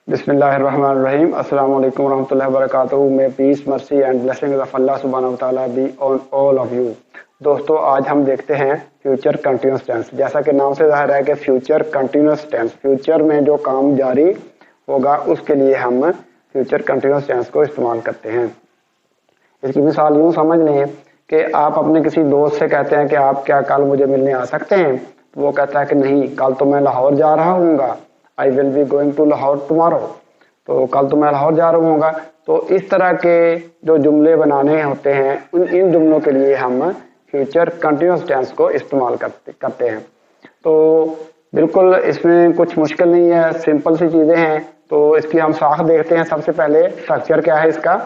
बिस्मिल्लाहिर्रहमानिर्रहीम। अस्सलाम वालेकुम रहमतुल्लाहि व बरकातहू। May peace mercy and blessing of Allah सुब्हानहू व तआला be on all of you. दोस्तों, आज हम देखते हैं फ्यूचर कंटिन्यूस टेंस। जैसा कि नाम से जाहिर है कि फ्यूचर कंटिन्यूस टेंस, फ्यूचर में जो काम जारी होगा उसके लिए हम फ्यूचर कंटिन्यूस टेंस को इस्तेमाल करते हैं। इसकी मिसाल यूँ समझ लें कि आप अपने किसी दोस्त से कहते हैं कि आप क्या कल मुझे मिलने आ सकते हैं, तो वो कहता है कि नहीं, कल तो मैं लाहौर जा रहा हूँगा। I will be going to Lahore tomorrow. तो कल तो मैं लाहौर जा रहा हूँगा। तो इस तरह के जो जुमले बनाने होते हैं इन जुमलों के लिए हम फ्यूचर कंटिन्यूस टेंस को इस्तेमाल करते हैं। तो बिल्कुल इसमें कुछ मुश्किल नहीं है, सिंपल सी चीज़ें हैं। तो इसकी हम साख देखते हैं। सबसे पहले स्ट्रक्चर क्या है इसका।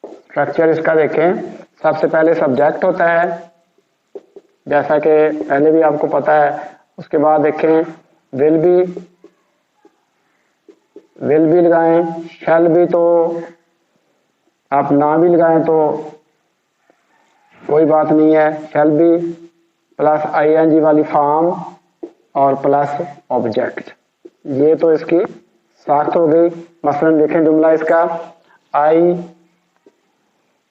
स्ट्रक्चर इसका देखें। सबसे पहले सब्जेक्ट होता है, जैसा कि पहले भी आपको पता है। उसके बाद देखें विल भी लगाएं, शैल भी तो आप ना भी लगाएं तो कोई बात नहीं है। शैल भी प्लस आईएनजी वाली फॉर्म और प्लस ऑब्जेक्ट, ये तो इसकी साख्त हो गई। मसलन देखें जुमला इसका, आई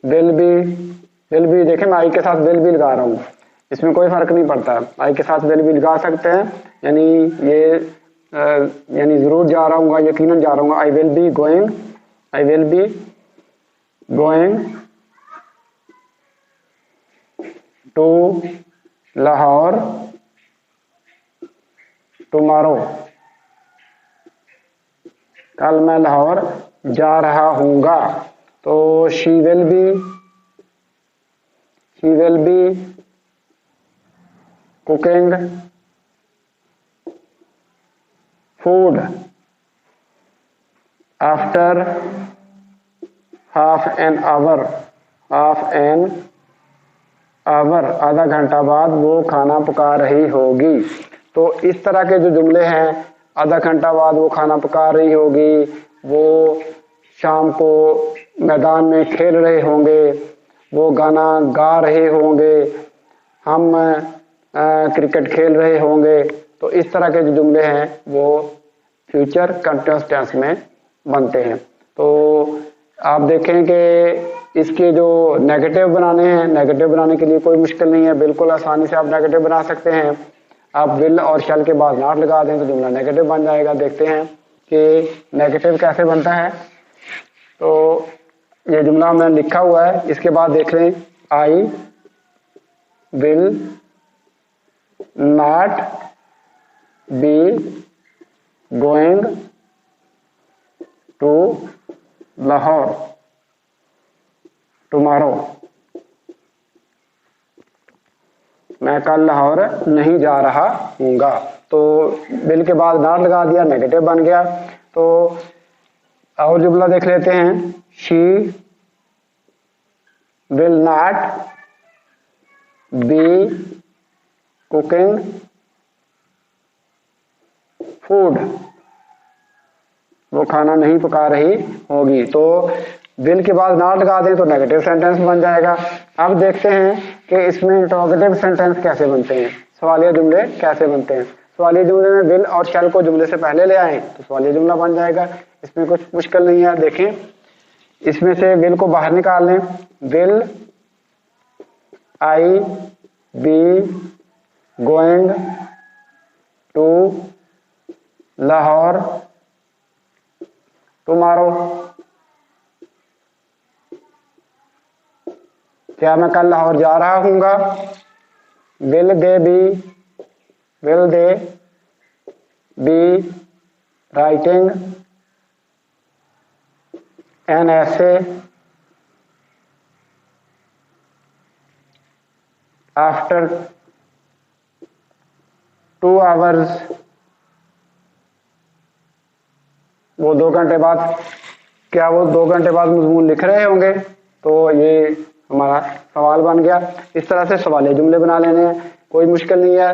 विल बी देखें, मैं आई के साथ विल भी लगा रहा हूँ, इसमें कोई फर्क नहीं पड़ता। आई के साथ विल भी लगा सकते हैं, यानी ये यानी जरूर जा रहा हूँ, यकीनन जा रहा हूँ। I will be going to Lahore tomorrow. कल मैं लाहौर जा रहा हूँगा। तो she will be cooking food after half an hour, आधा घंटा बाद वो खाना पका रही होगी। तो इस तरह के जो जुमले हैं, आधा घंटा बाद वो खाना पका रही होगी, वो शाम को मैदान में खेल रहे होंगे, वो गाना गा रहे होंगे, हम क्रिकेट खेल रहे होंगे। तो इस तरह के जो जुमले हैं वो फ्यूचर कंटिन्यूअस टेंस में बनते हैं। तो आप देखें कि इसके जो नेगेटिव बनाने हैं, नेगेटिव बनाने के लिए कोई मुश्किल नहीं है, बिल्कुल आसानी से आप नेगेटिव बना सकते हैं। आप विल और शैल के बाद नॉट लगा दें तो जुमला नेगेटिव बन जाएगा। देखते हैं कि नेगेटिव कैसे बनता है। तो ये जुमला मैंने लिखा हुआ है, इसके बाद देख लें, I will not be going to Lahore tomorrow. मैं कल लाहौर नहीं जा रहा हूँगा। तो विल के बाद नॉट लगा दिया, नेगेटिव बन गया। तो और जुमला देख लेते हैं, she will not B cooking food, वो खाना नहीं पका रही होगी। तो विल के बाद नॉट लगा दें तो नेगेटिव सेंटेंस बन जाएगा। अब देखते हैं कि इसमें इंटरोगेटिव सेंटेंस कैसे बनते हैं, सवालिया जुमले कैसे बनते हैं। सवालिया जुमले में विल और शैल को जुमले से पहले ले आएं तो सवालिया जुमला बन जाएगा। इसमें कुछ मुश्किल नहीं है। देखें, इसमें से विल को बाहर निकाल लें। Will I be going to Lahore tomorrow. क्या मैं कल लाहौर जा रहा हूँगा। Will they be writing an essay after 2 hours। वो 2 घंटे बाद, क्या वो 2 घंटे बाद मजमून लिख रहे होंगे। तो ये हमारा सवाल बन गया। इस तरह से सवालिया जुमले बना लेने हैं, कोई मुश्किल नहीं है।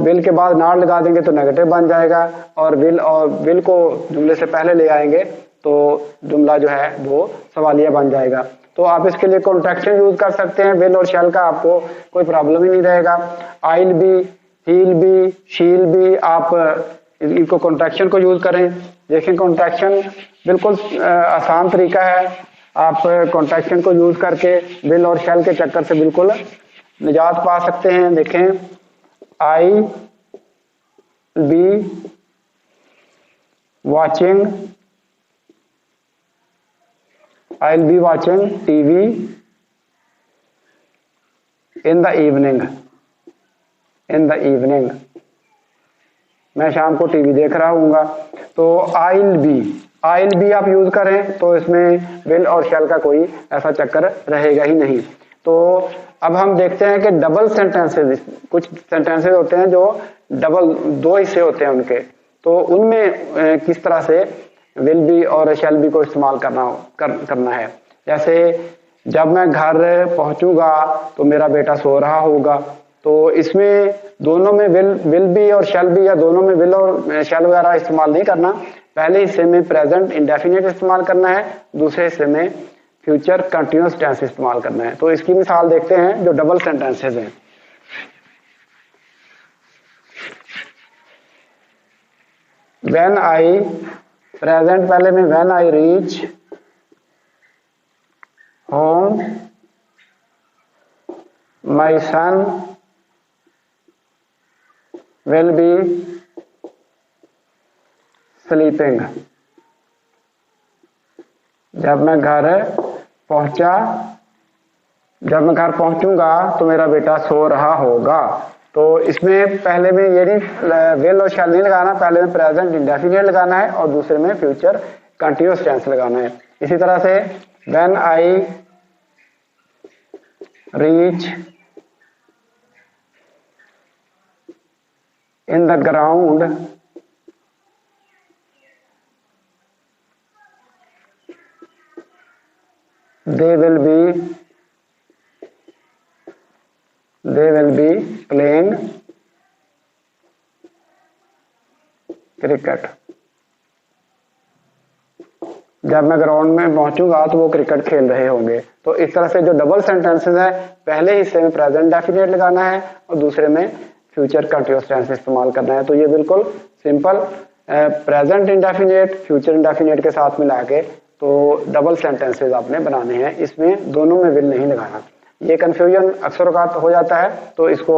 विल के बाद नॉट लगा देंगे तो नेगेटिव बन जाएगा, और विल को जुमले से पहले ले आएंगे तो जुमला जो है वो सवालिया बन जाएगा। तो आप इसके लिए कॉन्ट्रैक्शन यूज कर सकते हैं, विल और शैल का, आपको कोई प्रॉब्लम ही नहीं रहेगा। आई हील बी, शील बी, आप इनको कॉन्ट्रैक्शन को यूज करें। देखें कॉन्ट्रैक्शन बिल्कुल आसान तरीका है, आप कॉन्ट्रैक्शन को यूज करके विल और शैल के चक्कर से बिल्कुल निजात पा सकते हैं। देखें I be watching, I will be watching TV in the evening, in the evening, मैं शाम को टीवी देख रहा हूँगा। तो आइल बी आप यूज करें तो इसमें विल और शैल का कोई ऐसा चक्कर रहेगा ही नहीं। तो अब हम देखते हैं कि डबल सेंटेंसेस, कुछ सेंटेंसेस होते हैं जो डबल, दो हिस्से होते हैं उनके, तो उनमें किस तरह से विल बी और शैल बी को इस्तेमाल करना है। जैसे जब मैं घर पहुंचूंगा तो मेरा बेटा सो रहा होगा, तो इसमें दोनों में विल बी और शैल बी, या दोनों में विल और शैल वगैरह इस्तेमाल नहीं करना। पहले हिस्से में प्रेजेंट इंडेफिनिट इस्तेमाल करना है, दूसरे हिस्से में फ्यूचर कंटिन्यूअस टेंस इस्तेमाल करना है। तो इसकी मिसाल देखते हैं जो डबल सेंटेंसेस हैं। व्हेन आई, प्रेजेंट पहले में when I reach home my son will be sleeping, जब मैं घर पहुंचा, जब मैं घर पहुंचूंगा तो मेरा बेटा सो रहा होगा। तो इसमें पहले में ये नहीं विल और शैल नहीं लगाना, पहले में प्रेजेंट इंडेफिनिट लगाना है और दूसरे में फ्यूचर कंटिन्यूअस टेंस लगाना है। इसी तरह से when I reach in the ground they will be playing cricket, जब मैं ग्राउंड में पहुंचूंगा तो वो क्रिकेट खेल रहे होंगे। तो इस तरह से जो डबल सेंटेंसेस है, पहले हिस्से में प्रेजेंट डेफिनेट लगाना है और दूसरे में फ्यूचर कंटिन्यूअस टेंस इस्तेमाल करना है। तो ये बिल्कुल simple present indefinite future indefinite के साथ मिला के तो डबल सेंटेंसेस आपने बनाने हैं, इसमें दोनों में विल नहीं लगाना। ये कंफ्यूजन अक्सर औकात हो जाता है, तो इसको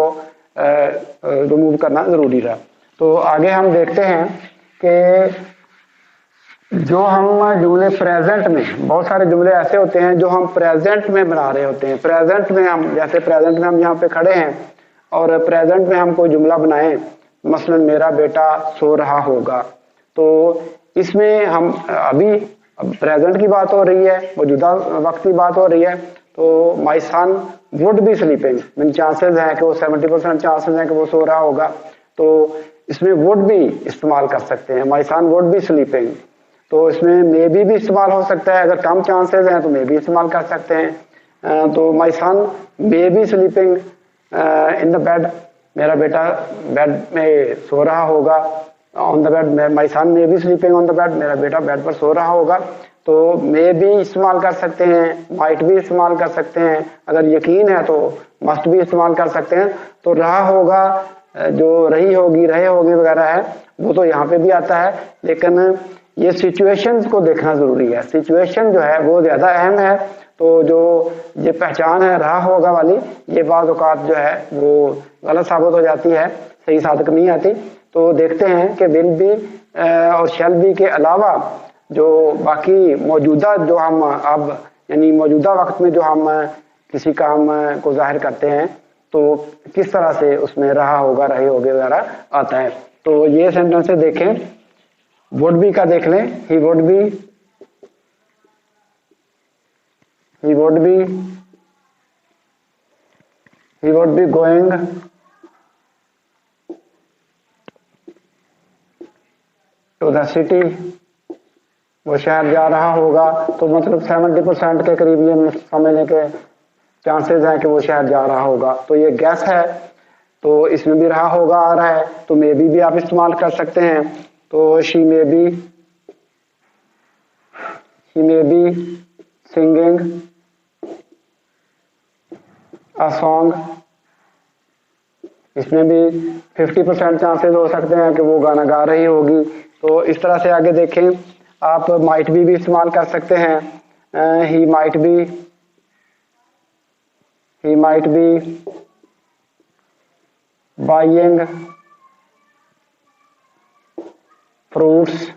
रिमूव करना जरूरी रहा। तो आगे हम देखते हैं कि जो हम जुमले प्रेजेंट में, बहुत सारे जुमले ऐसे होते हैं जो हम प्रेजेंट में बना रहे होते हैं। प्रेजेंट में हम, जैसे प्रेजेंट में हम यहाँ पे खड़े हैं और प्रेजेंट में हम कोई जुमला बनाएं, मसलन मेरा बेटा सो रहा होगा, तो इसमें हम अभी प्रेजेंट की बात हो रही है, मौजूदा वक्त की बात हो रही है। तो my son would be sleeping, mean chances हैं कि वो 70% चांसेस हैं कि वो सो रहा होगा, तो इसमें वुड भी इस्तेमाल कर सकते हैं। माई सन वुड बी स्लीपिंग, तो इसमें मे भी इस्तेमाल हो सकता है, अगर कम चांसेस हैं तो मे भी इस्तेमाल कर सकते हैं। तो my son may be sleeping in the bed, मेरा बेटा बेड में सो रहा होगा। On the bed, my son may be sleeping on the bed, मेरा बेटा बेड पर सो रहा होगा। तो मे भी इस्तेमाल कर सकते हैं, माइट भी इस्तेमाल कर सकते हैं, अगर यकीन है तो मस्ट भी इस्तेमाल कर सकते हैं। तो रहा होगा, जो रही होगी, रहे होगे वगैरह है, वो तो यहाँ पे भी आता है, लेकिन ये सिचुएशंस को देखना जरूरी है। सिचुएशन जो है वो ज्यादा अहम है। तो जो ये पहचान है रहा होगा वाली, ये बाज़ औक़ात जो है वो गलत साबित हो जाती है, सही साबित नहीं आती। तो देखते हैं कि विल बी और शैल बी के अलावा जो बाकी मौजूदा, जो हम अब यानी मौजूदा वक्त में जो हम किसी काम को जाहिर करते हैं, तो किस तरह से उसमें रहा होगा, रहे होगे वगैरह आता है। तो ये सेंटेंसेस देखें, वुड बी का देख लें, he would be, he would be going to the city, वो शहर जा रहा होगा। तो मतलब 70% के करीब ये समझने के चांसेस हैं कि वो शहर जा रहा होगा। तो ये गैस है, तो इसमें भी रहा होगा आ रहा है, तो मे भी आप इस्तेमाल कर सकते हैं। तो she may be singing a song इसमें भी 50% चांसेस हो सकते हैं कि वो गाना गा रही होगी। तो इस तरह से आगे देखें, आप माइट भी इस्तेमाल कर सकते हैं। He might be buying fruits,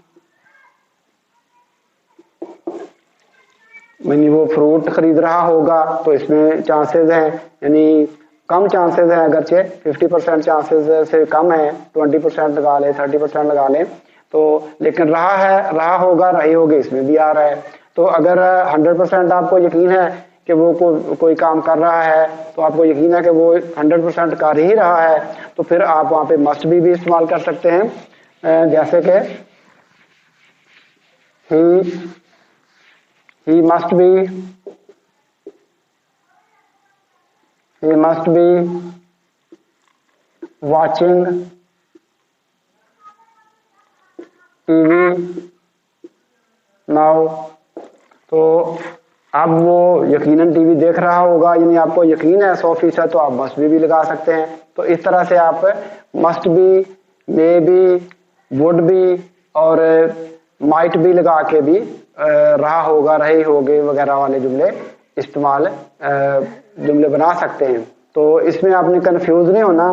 यानी वो फ्रूट खरीद रहा होगा, तो इसमें चांसेस हैं, यानी कम चांसेस हैं, अगरचे 50% चांसेस से कम है, 20% लगा लें, 30% लगा लें, तो लेकिन रहा होगा, रही होगी, इसमें भी आ रहा है। तो अगर 100% आपको यकीन है कि वो कोई काम कर रहा है, तो आपको यकीन है कि वो 100% कर ही रहा है, तो फिर आप वहां पे मस्ट भी इस्तेमाल कर सकते हैं। जैसे कि he must be watching TV now। तो अब वो यकीनन टीवी देख रहा होगा, यानी आपको यकीन है 100%, तो आप मस्ट भी लगा सकते हैं। तो इस तरह से आप मस्ट भी, मे बी, वुड भी और माइट भी लगा के भी रहा होगा, रही होगी वगैरह वाले जुमले इस्तेमाल जुमले बना सकते हैं। तो इसमें आपने कंफ्यूज नहीं होना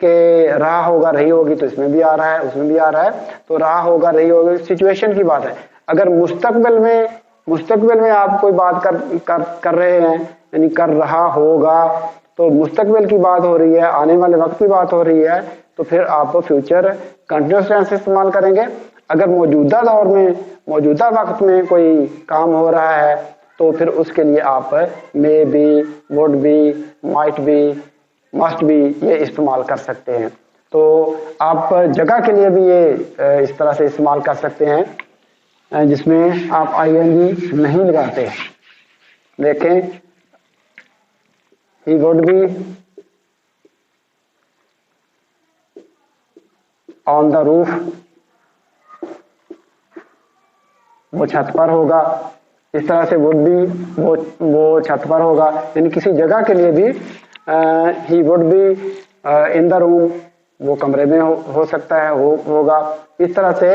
कि रहा होगा, रही होगी, तो इसमें भी आ रहा है, उसमें भी आ रहा है। तो रहा होगा, रही होगी सिचुएशन की बात है। अगर मुस्तकबिल में आप कोई बात कर रहे हैं, यानी कर रहा होगा, तो मुस्तकबिल की बात हो रही है, आने वाले वक्त की बात हो रही है, तो फिर आप फ्यूचर कंटिन्यूअस टेंस इस्तेमाल करेंगे। अगर मौजूदा दौर में, मौजूदा वक्त में कोई काम हो रहा है, तो फिर उसके लिए आप may be, would be, might be, must be ये इस्तेमाल कर सकते हैं। तो आप जगह के लिए भी ये इस तरह से इस्तेमाल कर सकते हैं, जिसमें आप आईएनजी नहीं लगाते। देखें, he would be on the roof, वो छत पर होगा। इस तरह से वुड भी, वो छत पर होगा, यानी किसी जगह के लिए भी he would be in the room, वो कमरे में हो सकता है, होगा। इस तरह से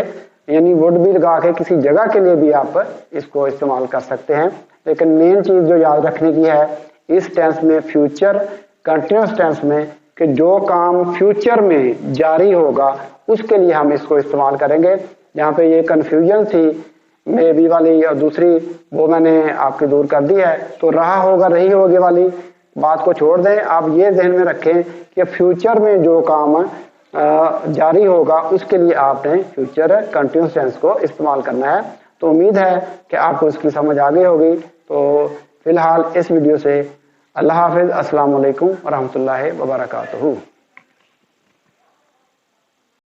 यानी वुड भी लगा के किसी जगह के लिए भी आप इसको इस्तेमाल कर सकते हैं। लेकिन मेन चीज जो याद रखने की है इस टेंस में, फ्यूचर कंटिन्यूअस टेंस में, कि जो काम फ्यूचर में जारी होगा उसके लिए हम इसको इस्तेमाल करेंगे। जहाँ पे ये कंफ्यूजन थी मे बी वाली और दूसरी, वो मैंने आपकी दूर कर दी है। तो रहा होगा, रही होगी वाली बात को छोड़ दें। आप ये ध्यान में रखें कि फ्यूचर में जो काम जारी होगा उसके लिए आपने फ्यूचर कंटिन्यूअस टेंस को इस्तेमाल करना है। तो उम्मीद है कि आपको इसकी समझ आ गई होगी। तो फिलहाल इस वीडियो से अल्लाह हाफिज, अस्सलाम वालेकुम व रहमतुल्लाहि व बरकातहू।